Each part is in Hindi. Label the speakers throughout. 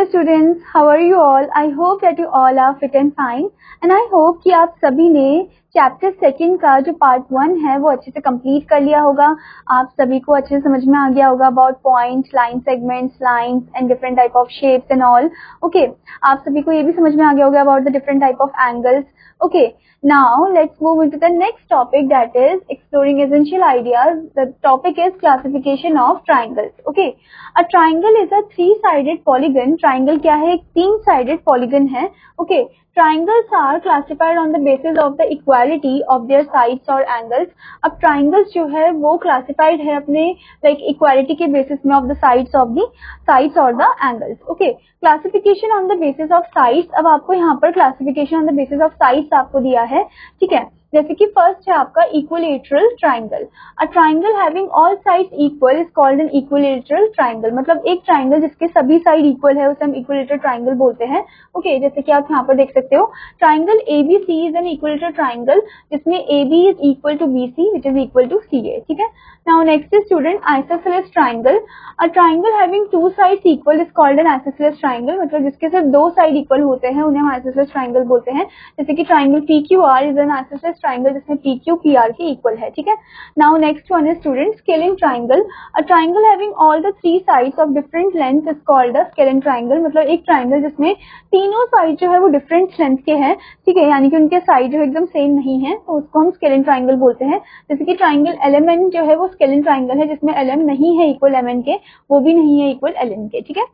Speaker 1: Hello students, how are you all? I hope that you all are fit and fine and I hope कि आप सभी ने चैप्टर सेकंड का जो पार्ट 1 है वो अच्छे से कंप्लीट कर लिया होगा। आप सभी को अच्छे से समझ में आ गया होगा about points, line segments, lines and different type of shapes and all. Okay, आप सभी को ये भी समझ में आ गया होगा about the different type of angles. Okay, now let's move into the next topic, that is exploring essential ideas. The topic is classification of triangles. Okay, a triangle is a three-sided polygon. Triangle क्या है? एक तीन-sided polygon है. Okay, triangles are classified on the basis of the equality of their sides or angles. अब triangles जो है वो classified है अपने like equality के basis में of the sides or the angles. Okay, classification on the basis of sides. अब आपको यहाँ पर classification on the basis of sides आपको दिया है, ठीक है। जैसे कि फर्स्ट है आपका equilateral triangle. A triangle having all sides equal is called N equilateral triangle. मतलब एक ट्राइंगल जिसके सभी साइड इक्वल है उसे हम इक्विलेटरल ट्राइंगल बोलते हैं। ओके, जैसे कि आप यहाँ पर देख सकते हो triangle ABC is an equilateral triangle जिसमें AB is equal to BC which is equal to CA, ठीक है। Now next is student isosceles triangle. A triangle having two sides equal is called an isosceles triangle. मतलब जिसके सिर्फ दो साइड इक्वल होते हैं उन्हें हम आइसोसेलेस ट्राइंगल बोलते हैं। जैसे कि triangle PQR is an isosceles triangle जिसमें PQ PR के इक्वल है, ठीक है। Now next one is student scalene triangle. A triangle having all the three sides of different length is called a scalene triangle. मतलब एक ट्राइंगल जिसमें तीनों साइड जो है वो डिफरेंट लेंथ के हैं, ठीक है, यानी कि उनके साइड जो एकदम सेम नहीं है, तो उसको हम स्केलिन ट्राइंगल बोलते हैं। जैसे कि ट्राइंगल LMN जो है वो स्केलिन ट्राइंगल है जिसमें LM नहीं है इक्वल MN के, वो भी नहीं है इक्वल LN के, ठीक है।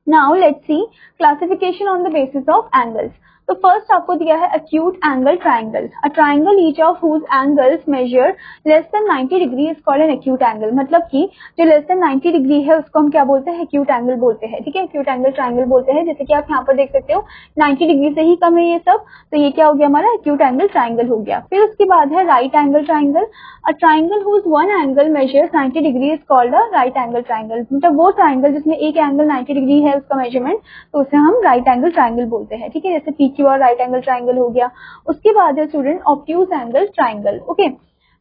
Speaker 1: Now let's see classification on the basis of angles. तो फर्स्ट आपको दिया है acute angle triangle. A triangle each of whose angles measure less than 90 degree is called an acute angle. मतलब कि जो less than 90 degree है उसको हम क्या बोलते हैं? acute angle बोलते हैं, ठीक है। acute angle triangle बोलते हैं। जैसे कि आप यहाँ पर देख सकते हो 90 डिग्री से ही कम है ये सब, तो ये क्या हो गया हमारा acute angle triangle हो गया। फिर उसके बाद है right angle triangle. A triangle whose one angle measures 90 degree is called a right angle triangle. मतलब वो triangle जिसमें एक एंगल 90 डिग्री है उसका मेजरमेंट, तो उसे हम right angle triangle बोलते हैं, ठीक है। जैसे PQ और राइट एंगल ट्राइंगल हो गया। उसके बाद है student obtuse angle triangle. Okay,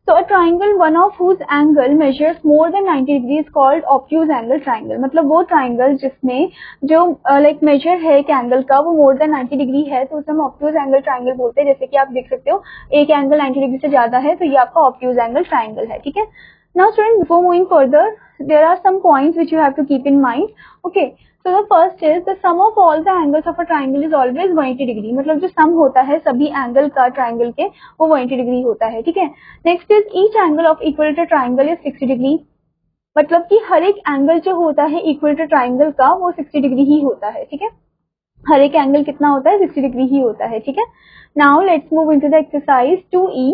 Speaker 1: so a triangle one of whose angle measures more than 90 degree is called obtuse angle triangle. मतलब वो ट्राइंगल जिसमें जो लाइक मेजर है एक एंगल का वो मोर देन 90 डिग्री है, तो उसे हम ऑब्ट्यूज एंगल ट्राइंगल बोलते हैं। जैसे कि आप देख सकते हो एक एंगल 90 डिग्री से ज्यादा है तो ये आपका ऑब्ट्यूज एंगल ट्राइंगल है, ठीक है। Now student, before moving further, there are some points which you have to keep in mind. Okay, so the first is the sum of all the angles of a triangle is always 180 degree. मतलब जो sum होता है सभी एंगल का ट्राइंगल के वो 180 डिग्री होता है, ठीक है। Next is each angle of equilateral triangle is 60 degree. मतलब कि हर एक एंगल जो होता है इक्विलेटरल ट्राइंगल का वो 60 डिग्री ही होता है, ठीक है। हर एक एंगल कितना होता है? 60 डिग्री ही होता है, ठीक है। Now let's move into the exercise 2E.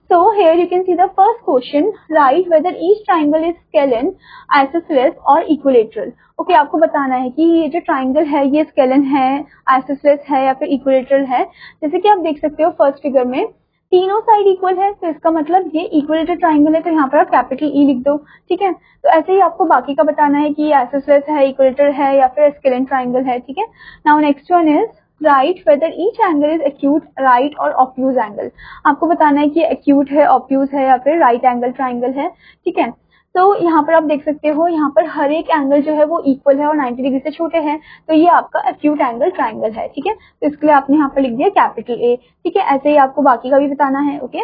Speaker 1: So here you can see the first question, write whether each triangle is scalene, isosceles or equilateral. Okay, आपको बताना है कि ये जो ट्राइंगल है ये स्केलन है, आइसोसेलेस है या फिर इक्विलेटरल है। जैसे कि आप देख सकते हो फर्स्ट फिगर में तीनों साइड इक्वल है, तो इसका मतलब ये इक्विलेटरल ट्राइंगल है, तो यहाँ पर आप कैपिटल E लिख दो, ठीक है। तो ऐसे ही आपको बाकी का बताना है कि आइसोसेलेस है, इक्विलेटरल है या फिर स्केलन ट्राइंगल है, ठीक है। Now next one is right whether each angle is acute, right और ऑब्ट्यूज एंगल। आपको बताना है कि एक्यूट है, ऑब्ट्यूज है या फिर राइट एंगल ट्राइंगल है, ठीक है। तो यहाँ पर आप देख सकते हो यहाँ पर हर एक एंगल जो है वो इक्वल है और 90 डिग्री से छोटे हैं, तो ये आपका एक्यूट एंगल ट्राइंगल है, ठीक है। तो इसके लिए आपने यहाँ पर लिख दिया कैपिटल A, ठीक है। ऐसे ही आपको बाकी का भी बताना है। Okay,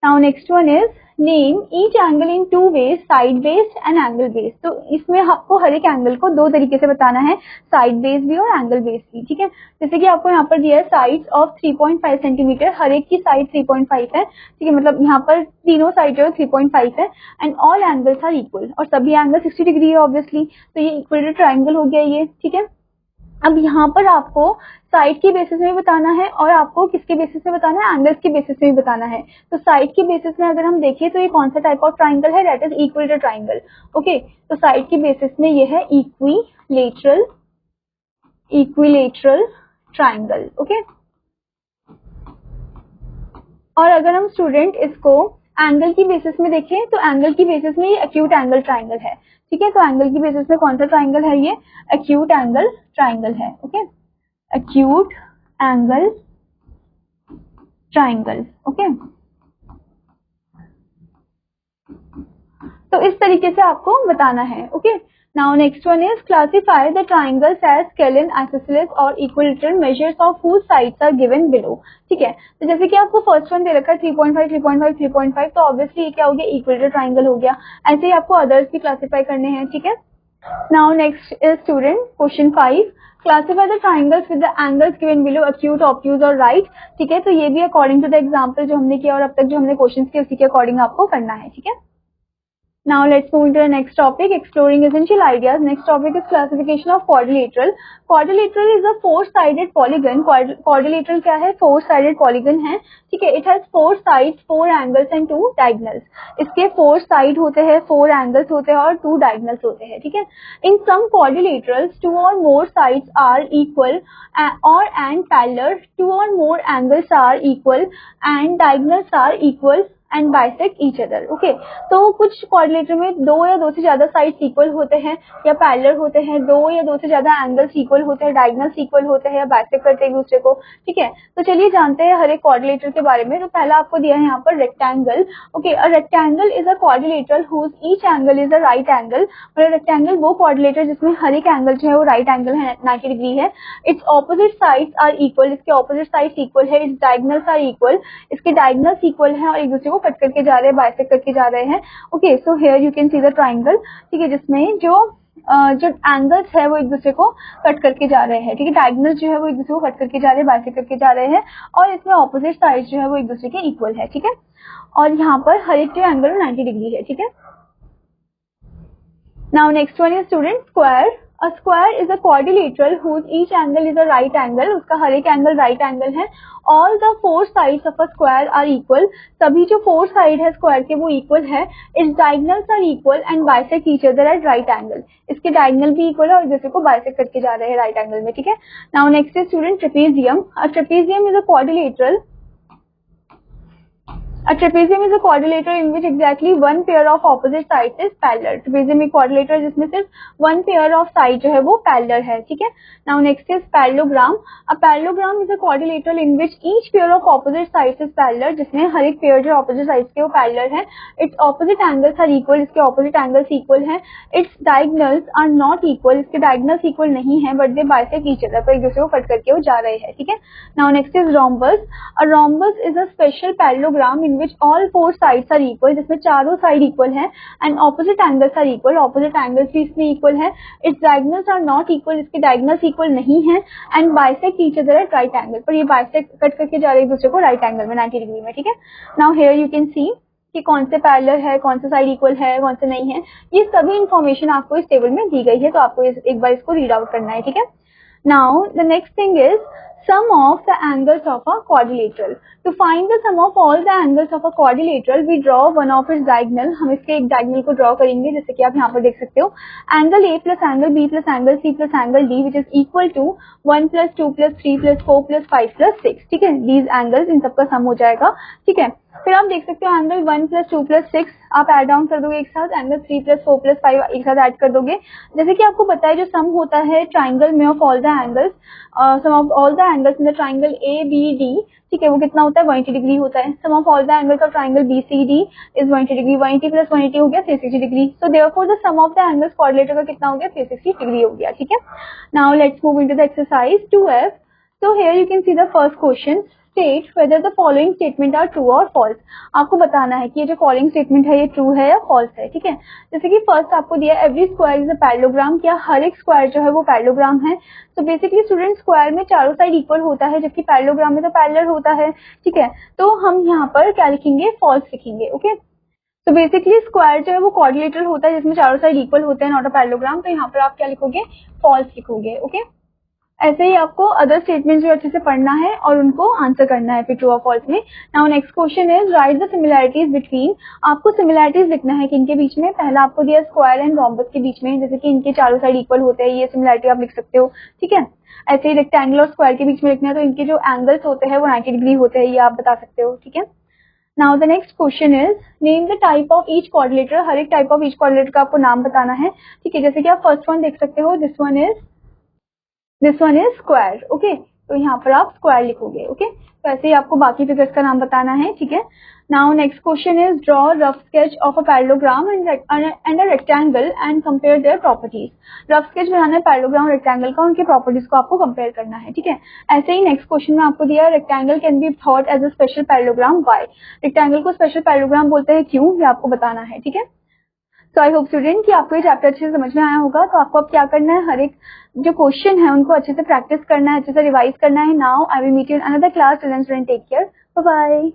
Speaker 1: now next one is name each angle in two ways, side based and angle based. तो इसमें आपको हर एक एंगल को दो तरीके से बताना है, साइड बेस्ड भी और एंगल बेस्ड भी, ठीक है। जैसे कि आपको यहाँ पर दिया है साइड्स ऑफ 3.5 सेंटीमीटर, हर एक की साइड 3.5 है, ठीक है। मतलब यहाँ पर तीनों साइड जो है 3.5 है and all angles are equal, और सभी एंगल 60 डिग्री है ऑब्वियसली, तो ये इक्विलेटरल ट्राइंगल हो गया ये, ठीक है। अब यहाँ पर आपको साइड के बेसिस में भी बताना है और आपको किसके बेसिस में बताना है? एंगल्स के बेसिस में भी बताना है। तो साइड के बेसिस में अगर हम देखें तो ये कौन सा टाइप ऑफ ट्राइंगल है? That is equilateral triangle. Okay, तो साइड के बेसिस में ये है इक्विलेटरल ट्राइंगल। ओके, और अगर हम स्टूडेंट इसको एंगल की बेसिस में देखें तो एंगल की बेसिस में ये एक्यूट एंगल ट्राइंगल है, ठीक है। तो एंगल की बेसिस में कौन सा ट्राइंगल है? ये एक्यूट एंगल ट्राइंगल है। Okay, acute angle triangle. Okay, तो इस तरीके से आपको बताना है। Okay, Now next one is classify the triangles as scalene, isosceles और equilateral measures of whose sides are given below. ठीक है, तो जैसे कि आपको फर्स्ट वन दे रखा है 3.5, 3.5, 3.5, तो ऑब्वियसली ये क्या हो गया, इक्विलेटरल ट्राइंगल हो गया. ऐसे ही आपको अदर्स भी क्लासीफाई करने हैं. ठीक है, now next is student question 5. Classify the triangles with the angles given below, acute, obtuse और राइट. ठीक है, तो ये भी अकॉर्डिंग टू द एग्जांपल जो हमने किया और अब तक जो हमने क्वेश्चन किए उसी के अकॉर्डिंग आपको करना है. ठीक है, now let's move into the next topic, exploring essential ideas. Next topic is classification of quadrilateral. Quadrilateral is a four-sided polygon. Quadrilateral क्या है, four-sided polygon है. ठीक है, it has four sides, four angles and two diagonals. इसके four side होते हैं, four angles होते हैं और two diagonals होते हैं. ठीक है, in some quadrilaterals two or more sides are equal and parallel, two or more angles are equal and diagonals are equal and bisect each other. Okay, तो कुछ क्वाड्रिलेटर में दो या दो से ज्यादा साइड्स इक्वल होते हैं या पैरेलल होते हैं, दो या दो से ज्यादा एंगल्स इक्वल होते हैं, डायगोनल्स इक्वल होते हैं या बाइसेक्ट करते हैं एक दूसरे को. ठीक है, तो चलिए जानते हैं हर एक क्वाड्रिलेटर के बारे में. तो पहला आपको दिया है यहाँ पर rectangle. Okay, a rectangle is a quadrilateral whose each angle is a right angle. और रेक्टेंगल वो क्वाड्रिलेटर जिसमें हर एक एंगल जो है वो राइट एंगल है, 90 डिग्री है. Its opposite sides are equal, इसके ऑपोजिट साइड्स इक्वल है. इट्स डायगोनल्स आर इक्वल, इसके डायगोनल्स इक्वल है और एक दूसरे को कट करके जा रहे हैं, बाइसेक्ट करके जा रहे हैं. Okay, so here you can see the triangle. ठीक है, जिसमें जो एंगल्स है वो एक दूसरे को कट करके जा रहे हैं. ठीक है, डायगोनल्स जो है वो एक दूसरे को कट करके जा रहे हैं, बाइसेक्ट करके जा रहे हैं और इसमें ऑपोजिट साइड्स जो है वो एक दूसरे के इक्वल है. ठीक है, और यहाँ पर हर एक जो एंगल 90 डिग्री है. ठीक है, now next one is student square. A square is a quadrilateral whose each angle is a right angle. उसका हर एक एंगल राइट एंगल है. All the four sides of a square are equal. सभी जो फोर साइड है स्क्वायर के वो इक्वल है. Its diagonals are equal and bisect each other at right angle. इसके डायगोनल भी इक्वल है और जैसे को बाइसेक्ट करके जा रहे हैं राइट एंगल में. ठीक है, now next is student trapezium. A trapezium is a quadrilateral. A trapezium is a quadrilateral in which exactly one pair of opposite sides is parallel. Trapezium एक quadrilateral है जिसमें सिर्फ one pair of side जो है वो parallel है. ठीक है, now next is parallelogram. A parallelogram is a quadrilateral in which each pair of opposite sides is parallel. जिसमें हर एक pair जो opposite sides के वो parallel है. Its opposite angles are equal. इसके opposite angles equal है. Its diagonals are not equal. इसके diagonals equal नहीं है but they bisect each other. तो एक दूसरे को कट करके वो जा रहे हैं. ठीक है, now next is rhombus. A rhombus is a special parallelogram in which all four sides are equal. जिसमें चारों साइड इक्वल है and opposite angles are equal. opposite angles भी इसमें इक्वल है. its diagonals are not equal. इसके diagonals इक्वल नहीं है and bisect each other at right angle. पर ये bisect कट करके जा रहे हैं एक दूसरे को राइट एंगल में 90 डिग्री में. ठीक है, now here you can see कि कौन से पैरेलल है, कौन से साइड इक्वल है, कौन से नहीं है. ये सभी इंफॉर्मेशन आपको इस टेबल में दी गई है, तो आपको एक बार इसको रीड आउट करना है. ठीक है, now the next thing is sum of the angles of a quadrilateral. To find the sum of all the angles of a quadrilateral, we draw one of its diagonal. हम इसके एक diagonal को draw करेंगे, जैसे कि आप यहाँ पर देख सकते हो. Angle A plus angle B plus angle C plus angle D, which is equal to 1 plus 2 plus 3 plus 4 plus 5 plus 6. ठीक है, these angles इन सबका सम हो जाएगा. ठीक है, फिर आप देख सकते हो एंगल 1 plus 2 plus 6 आप ऐड डाउन कर दोगे एक साथ, एंगल 3 plus 4 plus 5 एक साथ ऐड कर दोगे. जैसे कि आपको पता है जो सम होता है ट्राइंगल में of all the angles, sum of all the angles in the triangle A B D, ठीक है, वो कितना होता है 180 डिग्री होता है. Sum of all the angles of triangle B C D is 180 degree. 180 plus 180 हो गया 360 degree. So therefore the sum of the angles quadrilateral का कितना हो गया 360 डिग्री हो गया. ठीक है, now let's move into the exercise 2F. So here you can see the first question. State whether the following statement are true or false. आपको बताना है कि ये जो फॉलोइंग स्टेटमेंट है ये ट्रू है या फॉल्स है. ठीक है, जैसे कि फर्स्ट आपको दिया every square is a parallelogram. क्या हर एक स्क्वायर जो है वो पैरेललोग्राम है. तो बेसिकली स्टूडेंट स्क्वायर में चारों साइड इक्वल होता है जबकि पैरेललोग्राम में तो पैरेलल होता है. ठीक है, तो हम यहाँ पर क्या लिखेंगे, फॉल्स लिखेंगे. ओके, तो बेसिकली स्क्वायर जो है वो क्वाड्रिलेटरल होता है जिसमें चारों साइड इक्वल होते हैं, नॉट अ पैरेललोग्राम. तो यहाँ पर आप क्या लिखोगे, फॉल्स लिखोगे. ओके, ऐसे ही आपको अदर स्टेटमेंट जो अच्छे से पढ़ना है और उनको आंसर करना है फिर ट्रू और फॉल्स में. Now next question is right the similarities between. आपको सिमिलैरिटीज लिखना है किनके बीच में. पहला आपको दिया स्क्वायर एंड रोम्बस के बीच में, जैसे कि इनके चारों साइड इक्वल होते हैं, ये सिमिलैरिटी आप लिख सकते हो. ठीक है, ऐसे ही रेक्टेंगल और स्क्वायर के बीच में लिखना है तो इनके जो एंगल्स होते हैं वो 90 डिग्री होते हैं, ये आप बता सकते हो. ठीक है, now the next question is name the type of each quadrilateral. हर एक टाइप ऑफ ईच क्वाड्रिलेटर का आपको नाम बताना है. ठीक है, जैसे कि आप फर्स्ट वन देख सकते हो, this one is square. Okay, तो यहाँ पर आप स्क्वायर लिखोगे। ओके, तो ऐसे ही आपको बाकी फिगर्स का नाम बताना है। ठीक है, now next question is draw rough sketch of a parallelogram and a rectangle and compare their properties. Rough sketch बनाना है पैरेललोग्राम और रेक्टेंगल का, उनके प्रॉपर्टीज को आपको कंपेयर करना है। ठीक है, ऐसे ही नेक्स्ट क्वेश्चन में आपको दिया है rectangle can be thought as a special parallelogram, why? Rectangle को स्पेशल पैरेललोग्राम बोलते हैं, क्यों, ये आपको बताना है। ठीक है, सो आई होप स्टूडेंट कि आपको ये चैप्टर अच्छे से समझ में आया होगा। तो आपको अब क्या करना है, हर एक जो क्वेश्चन है उनको अच्छे से प्रैक्टिस करना है, अच्छे से रिवाइज करना है। Now I will meet you in another class. Till then student take care, bye bye.